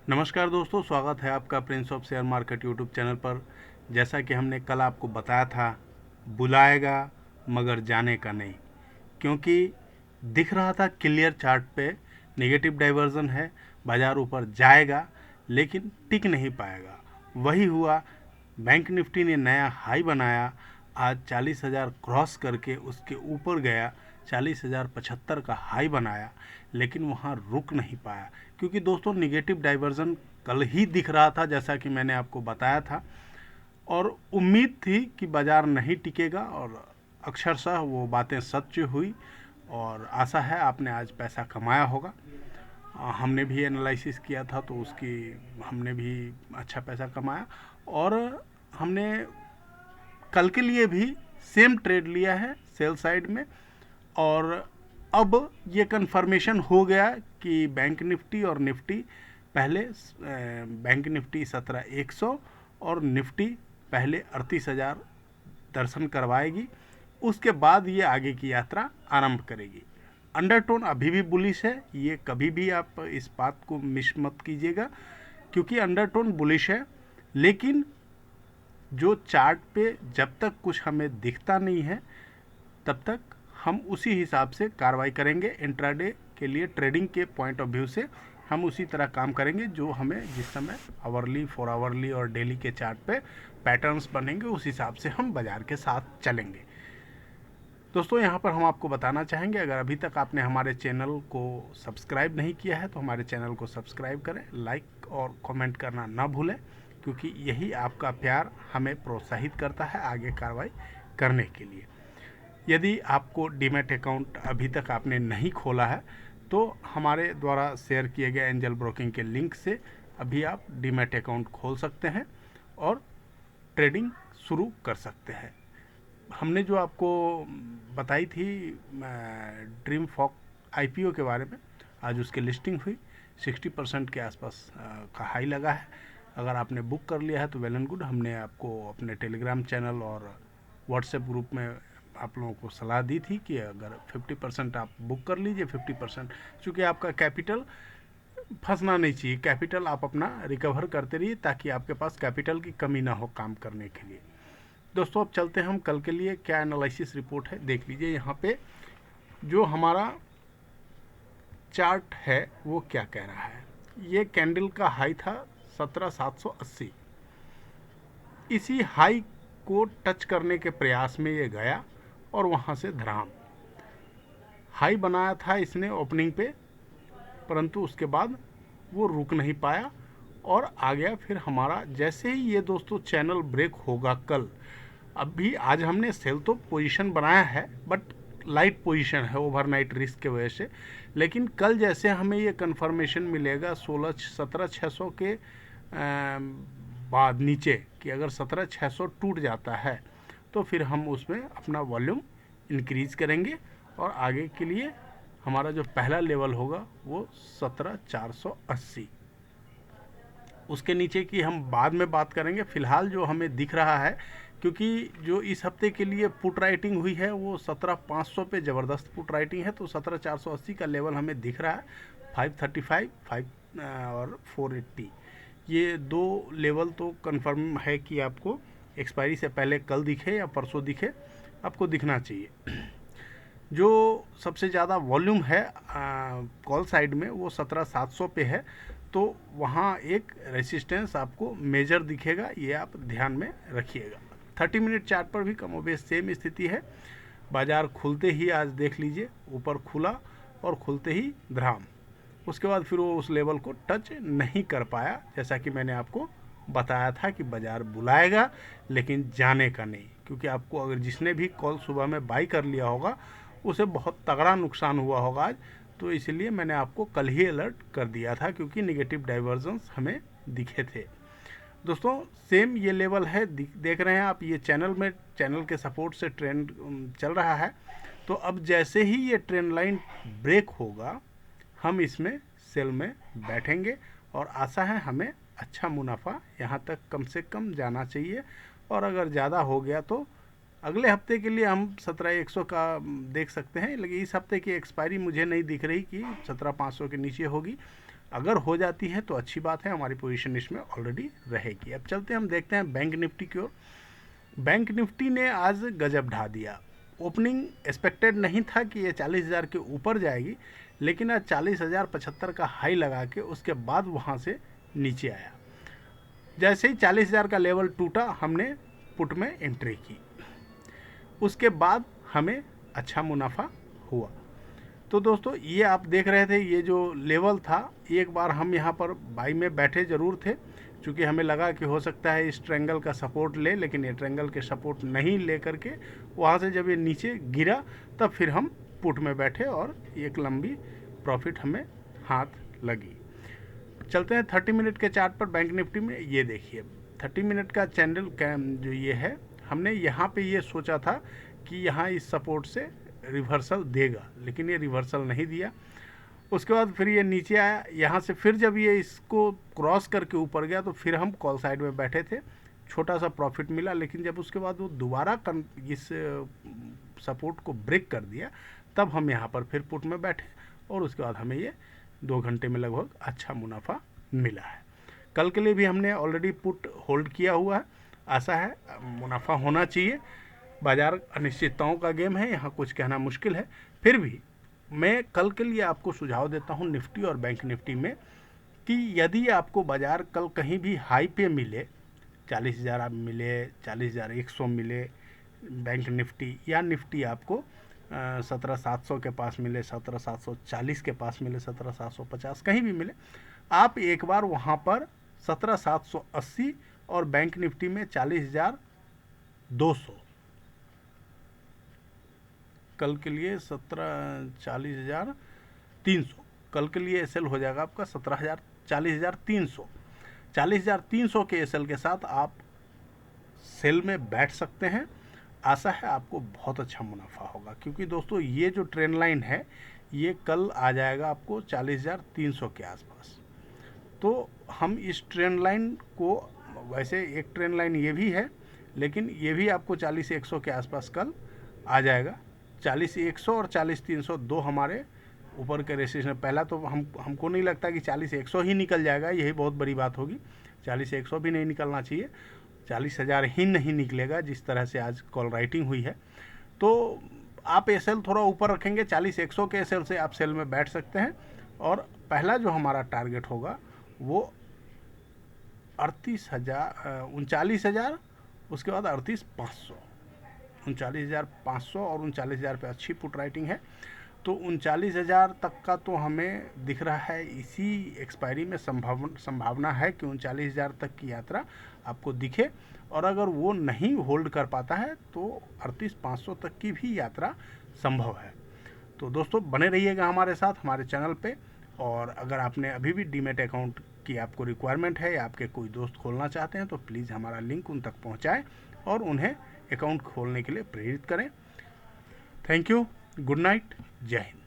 नमस्कार दोस्तों, स्वागत है आपका Prince of share market YouTube channel पर। जैसा कि हमने कल आपको बताया था, बुलाएगा मगर जाने का नहीं, क्योंकि दिख रहा था क्लियर चार्ट पे नेगेटिव डाइवर्जन है, बाज़ार ऊपर जाएगा लेकिन टिक नहीं पाएगा। वही हुआ। बैंक निफ्टी ने नया हाई बनाया, आज 40,000 क्रॉस करके उसके ऊपर गया, 40,075 का हाई बनाया, लेकिन वहाँ रुक नहीं पाया, क्योंकि दोस्तों निगेटिव डाइवर्जन कल ही दिख रहा था, जैसा कि मैंने आपको बताया था। और उम्मीद थी कि बाज़ार नहीं टिकेगा, और अक्षरशः वो बातें सच हुई। और आशा है आपने आज पैसा कमाया होगा। हमने भी एनालिसिस किया था तो उसकी हमने भी अच्छा पैसा कमाया। और हमने कल के लिए भी सेम ट्रेड लिया है सेल साइड में। और अब ये कंफर्मेशन हो गया कि बैंक निफ्टी और निफ्टी पहले बैंक निफ्टी 17,100 और निफ्टी पहले 38,000 दर्शन करवाएगी, उसके बाद ये आगे की यात्रा आरंभ करेगी। अंडरटोन अभी भी बुलिश है, ये कभी भी आप इस बात को मिस मत कीजिएगा, क्योंकि अंडरटोन बुलिश है। लेकिन जो चार्ट पे जब तक कुछ हमें दिखता नहीं है तब तक हम उसी हिसाब से कार्रवाई करेंगे। इंट्राडे के लिए ट्रेडिंग के पॉइंट ऑफ व्यू से हम उसी तरह काम करेंगे जो हमें जिस समय आवरली, 4 आवरली और डेली के चार्ट पे पैटर्न्स बनेंगे, उस हिसाब से हम बाज़ार के साथ चलेंगे। दोस्तों, यहाँ पर हम आपको बताना चाहेंगे, अगर अभी तक आपने हमारे चैनल को सब्सक्राइब नहीं किया है तो हमारे चैनल को सब्सक्राइब करें, लाइक और कमेंट करना ना भूलें, क्योंकि यही आपका प्यार हमें प्रोत्साहित करता है आगे कार्रवाई करने के लिए। यदि आपको डीमैट अकाउंट अभी तक आपने नहीं खोला है तो हमारे द्वारा शेयर किए गए एंजल ब्रोकिंग के लिंक से अभी आप डीमैट अकाउंट खोल सकते हैं और ट्रेडिंग शुरू कर सकते हैं। हमने जो आपको बताई थी ड्रीम फॉक आईपीओ के बारे में, आज उसकी लिस्टिंग हुई, 60% के आसपास का हाई लगा है। अगर आपने बुक कर लिया है तो वेल एंड गुड। हमने आपको अपने टेलीग्राम चैनल और व्हाट्सएप ग्रुप में आप लोगों को सलाह दी थी कि अगर 50% आप बुक कर लीजिए, 50%, चूँकि आपका कैपिटल फंसना नहीं चाहिए, कैपिटल आप अपना रिकवर करते रहिए ताकि आपके पास कैपिटल की कमी ना हो काम करने के लिए। दोस्तों, अब चलते हैं हम कल के लिए क्या एनालिसिस रिपोर्ट है, देख लीजिए। यहाँ पे जो हमारा चार्ट है वो क्या कह रहा है। ये कैंडल का हाई था 17,780, इसी हाई को टच करने के प्रयास में ये गया और वहाँ से धराम हाई बनाया था इसने ओपनिंग पे, परंतु उसके बाद वो रुक नहीं पाया और आ गया। फिर हमारा जैसे ही ये दोस्तों चैनल ब्रेक होगा कल, अभी आज हमने सेल तो पोजीशन बनाया है बट लाइट पोजीशन है ओवरनाइट रिस्क के वजह से, लेकिन कल जैसे हमें ये कंफर्मेशन मिलेगा 17,600 के बाद नीचे कि अगर 17,600 टूट जाता है तो फिर हम उसमें अपना वॉल्यूम इंक्रीज करेंगे और आगे के लिए हमारा जो पहला लेवल होगा वो 17,480। उसके नीचे की हम बाद में बात करेंगे। फिलहाल जो हमें दिख रहा है, क्योंकि जो इस हफ्ते के लिए पुट राइटिंग हुई है वो 17,500 पे ज़बरदस्त पुट राइटिंग है, तो 17,480 का लेवल हमें दिख रहा है। 535, 5 और 480, ये दो लेवल तो कंफर्म है कि आपको एक्सपायरी से पहले कल दिखे या परसों दिखे, आपको दिखना चाहिए। जो सबसे ज़्यादा वॉल्यूम है कॉल साइड में वो 17,700 पे है, तो वहाँ एक रेसिस्टेंस आपको मेजर दिखेगा, ये आप ध्यान में रखिएगा। 30 मिनट चार्ट पर भी कम बेश सेम स्थिति है। बाज़ार खुलते ही आज देख लीजिए ऊपर खुला और खुलते ही धराम, उसके बाद फिर वो उस लेवल को टच नहीं कर पाया, जैसा कि मैंने आपको बताया था कि बाज़ार बुलाएगा लेकिन जाने का नहीं। क्योंकि आपको अगर जिसने भी कॉल सुबह में बाई कर लिया होगा उसे बहुत तगड़ा नुकसान हुआ होगा आज, तो इसलिए मैंने आपको कल ही अलर्ट कर दिया था, क्योंकि निगेटिव डाइवर्जेंस हमें दिखे थे। दोस्तों, सेम ये लेवल है, देख रहे हैं आप, ये चैनल के सपोर्ट से ट्रेंड चल रहा है। तो अब जैसे ही ये ट्रेंड लाइन ब्रेक होगा हम इसमें सेल में बैठेंगे और आशा है हमें अच्छा मुनाफा यहाँ तक कम से कम जाना चाहिए। और अगर ज़्यादा हो गया तो अगले हफ्ते के लिए हम 17,100 का देख सकते हैं, लेकिन इस हफ्ते की एक्सपायरी मुझे नहीं दिख रही कि 17,500 के नीचे होगी। अगर हो जाती है तो अच्छी बात है, हमारी पोजीशन इसमें ऑलरेडी रहेगी। अब चलते हैं, हम देखते हैं बैंक निफ्टी की ओर। बैंक निफ्टी ने आज गजब ढा दिया। ओपनिंग एक्सपेक्टेड नहीं था कि ये 40,000 के ऊपर जाएगी, लेकिन आज 40,075 का हाई लगा के उसके बाद वहाँ से नीचे आया। जैसे ही 40,000 का लेवल टूटा, हमने पुट में एंट्री की, उसके बाद हमें अच्छा मुनाफा हुआ। तो दोस्तों ये आप देख रहे थे, ये जो लेवल था, एक बार हम यहाँ पर बाई में बैठे ज़रूर थे, क्योंकि हमें लगा कि हो सकता है इस ट्रायंगल का सपोर्ट ले, लेकिन ये ट्रायंगल के सपोर्ट नहीं ले करके वहाँ से जब ये नीचे गिरा तब फिर हम पुट में बैठे और एक लंबी प्रॉफिट हमें हाथ लगी। चलते हैं 30 मिनट के चार्ट पर बैंक निफ्टी में। ये देखिए 30 मिनट का चैनल जो ये है, हमने यहाँ पे ये सोचा था कि यहाँ इस सपोर्ट से रिवर्सल देगा, लेकिन ये रिवर्सल नहीं दिया। उसके बाद फिर ये नीचे आया, यहाँ से फिर जब ये इसको क्रॉस करके ऊपर गया तो फिर हम कॉल साइड में बैठे थे, छोटा सा प्रॉफिट मिला। लेकिन जब उसके बाद वो दोबारा इस सपोर्ट को ब्रेक कर दिया, तब हम यहाँ पर फिर पुट में बैठे और उसके बाद हमें ये 2 घंटे में लगभग अच्छा मुनाफा मिला है। कल के लिए भी हमने ऑलरेडी पुट होल्ड किया हुआ है, आशा है मुनाफा होना चाहिए। बाजार अनिश्चितताओं का गेम है, यहाँ कुछ कहना मुश्किल है। फिर भी मैं कल के लिए आपको सुझाव देता हूँ निफ्टी और बैंक निफ्टी में कि यदि आपको बाजार कल कहीं भी हाई पे मिले, 40,000 आप मिले, 40,100 मिले बैंक निफ्टी, या निफ्टी आपको 17,700 के पास मिले, 17,740 के पास मिले, 17,750 कहीं भी मिले, आप एक बार वहाँ पर 17,780 और बैंक निफ्टी में 40,200, कल के लिए 40,300, कल के लिए एसएल हो जाएगा आपका 40,300। 40,300 के एसएल के साथ आप सेल में बैठ सकते हैं। आशा है आपको बहुत अच्छा मुनाफा होगा, क्योंकि दोस्तों ये जो ट्रेंड लाइन है ये कल आ जाएगा आपको 40,300 के आसपास। तो हम इस ट्रेंड लाइन को, वैसे एक ट्रेंड लाइन ये भी है, लेकिन ये भी आपको 40,100 के आसपास कल आ जाएगा। 40,100 और 40,300 दो हमारे ऊपर के रेसिस्टेंस। पहला तो हमको नहीं लगता कि 40,100 ही निकल जाएगा, यही बहुत बड़ी बात होगी। 40,100 भी नहीं निकलना चाहिए, 40,000 ही नहीं निकलेगा जिस तरह से आज कॉल राइटिंग हुई है। तो आप एसएल थोड़ा ऊपर रखेंगे, 40,100 के एसएल से आप सेल में बैठ सकते हैं। और पहला जो हमारा टारगेट होगा वो 39,000, उसके बाद 38,500, 39,500 और 39,000 पे अच्छी पुट राइटिंग है। तो 39,000 तक का तो हमें दिख रहा है, इसी एक्सपायरी में संभावना है कि 39,000 तक की यात्रा आपको दिखे। और अगर वो नहीं होल्ड कर पाता है तो 38,500 तक की भी यात्रा संभव है। तो दोस्तों बने रहिएगा हमारे साथ हमारे चैनल पे। और अगर आपने अभी भी डीमैट अकाउंट की आपको रिक्वायरमेंट है या आपके कोई दोस्त खोलना चाहते हैं तो प्लीज़ हमारा लिंक उन तक पहुंचाएं और उन्हें अकाउंट खोलने के लिए प्रेरित करें। थैंक यू, गुड नाइट, जय हिंद।